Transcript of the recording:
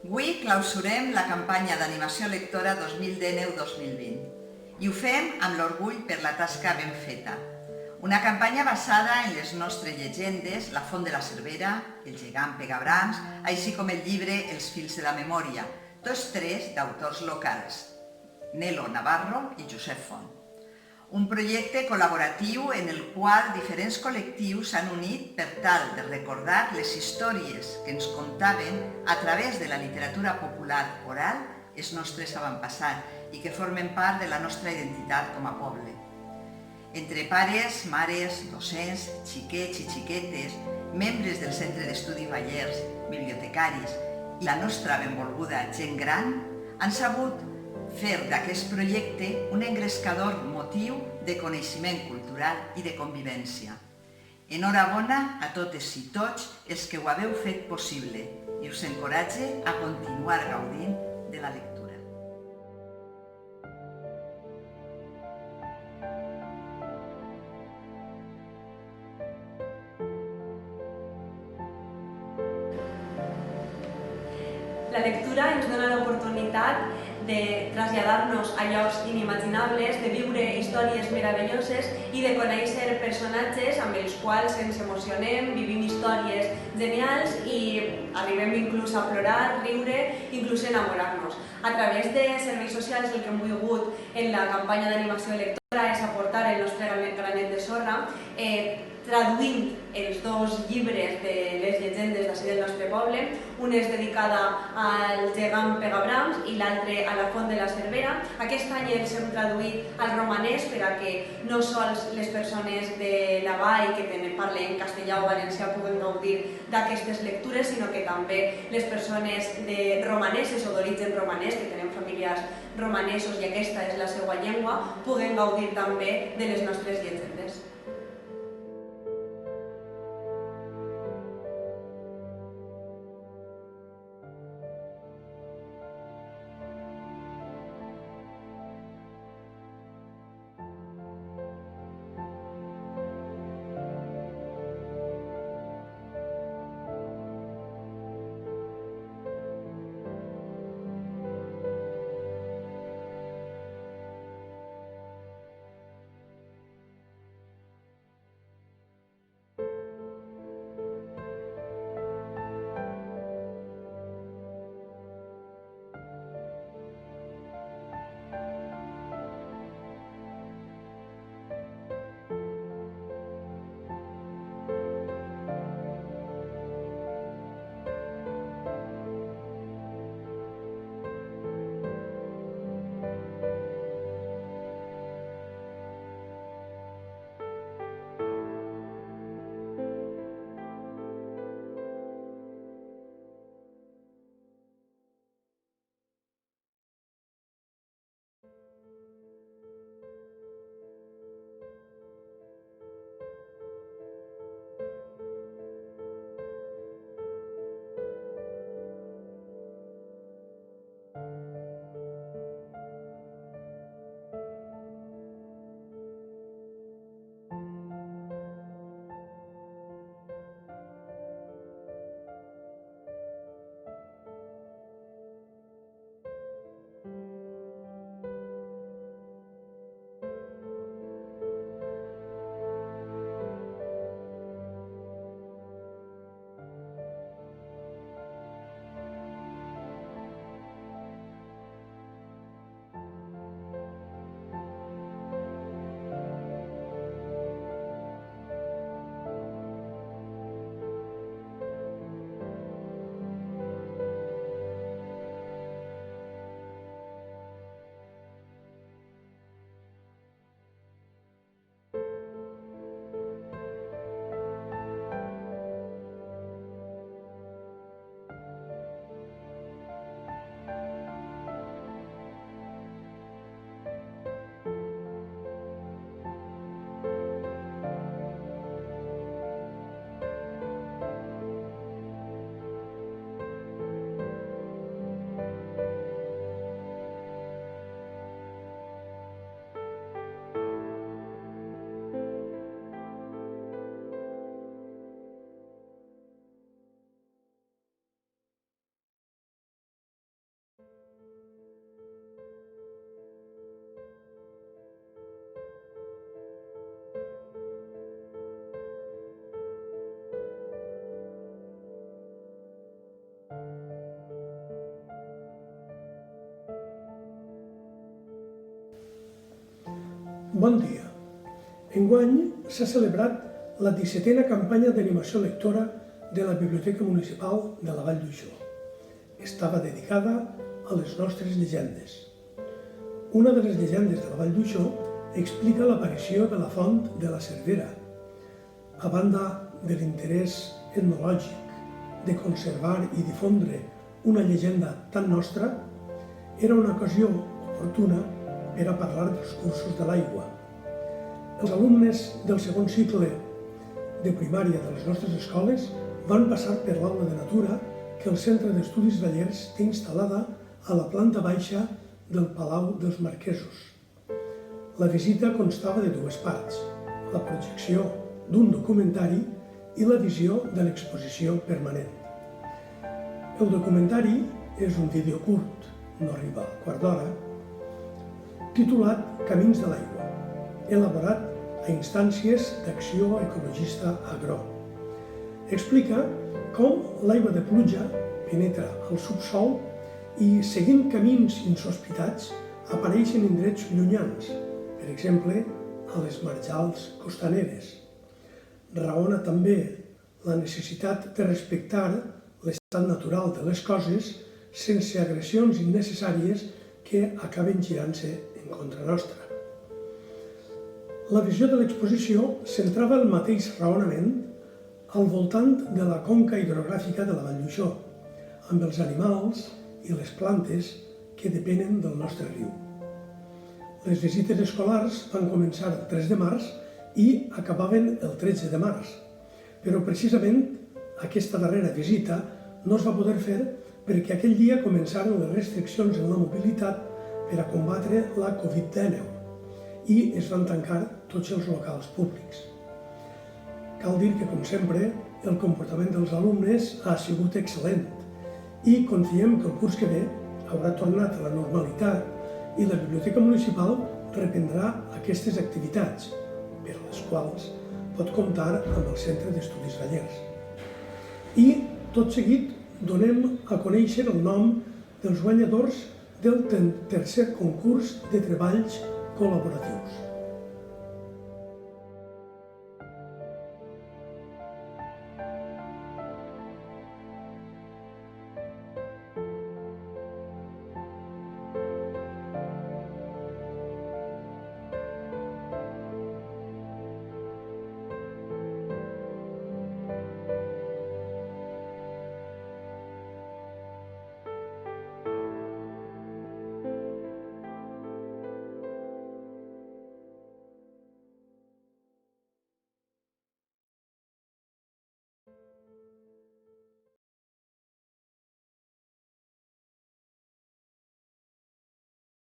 Avui clausurem la campanya d'animació lectora 2019-2020 i ho fem amb l'orgull per la tasca ben feta. Una campanya basada en les nostres llegendes, La font de la Cervera, El gegant Pegabrams, així com el llibre Els fils de la memòria, tots tres d'autors locals, Nelo Navarro i Josep Font. Un projecte col·laboratiu en el qual diferents col·lectius s'han unit per tal de recordar les històries que ens contaven a través de la literatura popular oral els nostres avantpassats i que formen part de la nostra identitat com a poble. Entre pares, mares, docents, xiquets i xiquetes, membres del Centre d'Estudi Vallers, bibliotecaris i la nostra benvolguda gent gran han sabut fer d'aquest projecte un engrescador motiu de coneixement cultural i de convivència. Enhorabona a totes i tots els que ho haveu fet possible i us encoratge a continuar gaudint de la lectura. La lectura ens dona l'oportunitat de traslladar-nos a llocs inimaginables, de viure històries meravelloses i de conèixer personatges amb els quals ens emocionem, vivim històries genials i arribem inclús a plorar, riure, inclús enamorar-nos. A través de serveis socials el que hem volgut en la campanya d'animació lectora és aportar el nostre granet de sorra, traduint els dos llibres de les llegendes d'ací del nostre poble. Una és dedicada al gegant Pegabrams i l'altre a la font de la Cervera. Aquest any els hem traduït al romanès per a que no sols les persones de la vall que parlen castellà o valencià puguen gaudir d'aquestes lectures, sinó que també les persones romaneses o d'origen romanès, que tenen familiars romanesos i aquesta és la seva llengua, puguen gaudir també de les nostres llegendes. Bon dia. Enguany s'ha celebrat la 17a campanya d'animació lectora de la Biblioteca Municipal de la Vall d'Uixó. Estava dedicada a les nostres llegendes. Una de les llegendes de la Vall d'Uixó explica l'aparició de la font de la Cervera. A banda de l'interès etnològic de conservar i difondre una llegenda tan nostra, era una ocasió oportuna per a parlar dels cursos de l'aigua. Els alumnes del segon cicle de primària de les nostres escoles van passar per l'aula de natura que el Centre d'Estudis Vallers té instal·lada a la planta baixa del Palau dels Marquesos. La visita constava de dues parts, la projecció d'un documentari i la visió de l'exposició permanent. El documentari és un vídeo curt, no arriba al quart d'hora, titulat Camins de l'aigua, elaborat a instàncies d'Acció Ecologista Agro. Explica com l'aigua de pluja penetra al subsòl i, seguint camins insospitats, apareixen en indrets llunyans, per exemple, a les marjals costaneres. Raona també la necessitat de respectar l'estat natural de les coses sense agressions innecessàries que acaben girant-se en contra nostra. La visió de l'exposició centrava el mateix raonament al voltant de la conca hidrogràfica de la Vall d'Uixó, amb els animals i les plantes que depenen del nostre riu. Les visites escolars van començar el 3 de març i acabaven el 13 de març, però precisament aquesta darrera visita no es va poder fer perquè aquell dia començaren les restriccions en la mobilitat per a combatre la Covid-19 i es van tancar tots els locals públics. Cal dir que, com sempre, el comportament dels alumnes ha sigut excel·lent i confiem que el curs que ve haurà tornat a la normalitat i la Biblioteca Municipal reprendrà aquestes activitats, per a les quals pot comptar amb el Centre d'Estudis Vallers. I, tot seguit, donem a conèixer el nom dels guanyadors del tercer concurs de treballs col·laboratius.